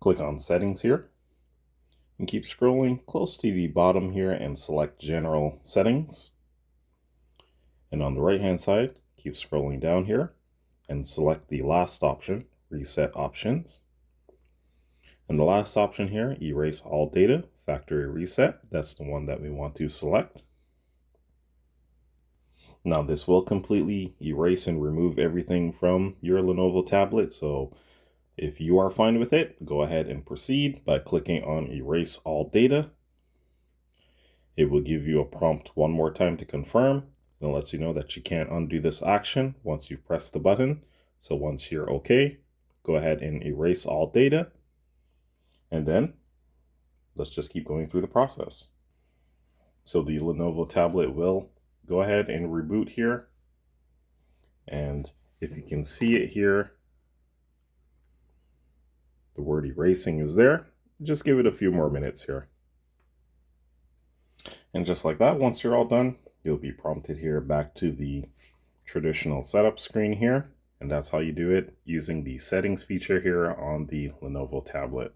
Click on Settings here and keep scrolling close to the bottom here and select General Settings. And on the right hand side, keep scrolling down here and select the last option, Reset Options. And the last option here, Erase All Data, Factory Reset. That's the one that we want to select. Now this will completely erase and remove everything from your Lenovo tablet. So if you are fine with it, go ahead and proceed by clicking on Erase All Data. It will give you a prompt one more time to confirm. And lets you know that you can't undo this action once you've pressed the button. So once you're okay, go ahead and erase all data. And then let's just keep going through the process. So the Lenovo tablet will go ahead and reboot here. And if you can see it here, the word erasing is there. Just give it a few more minutes here. And just like that, once you're all done, you'll be prompted here back to the traditional setup screen here. And that's how you do it using the settings feature here on the Lenovo tablet.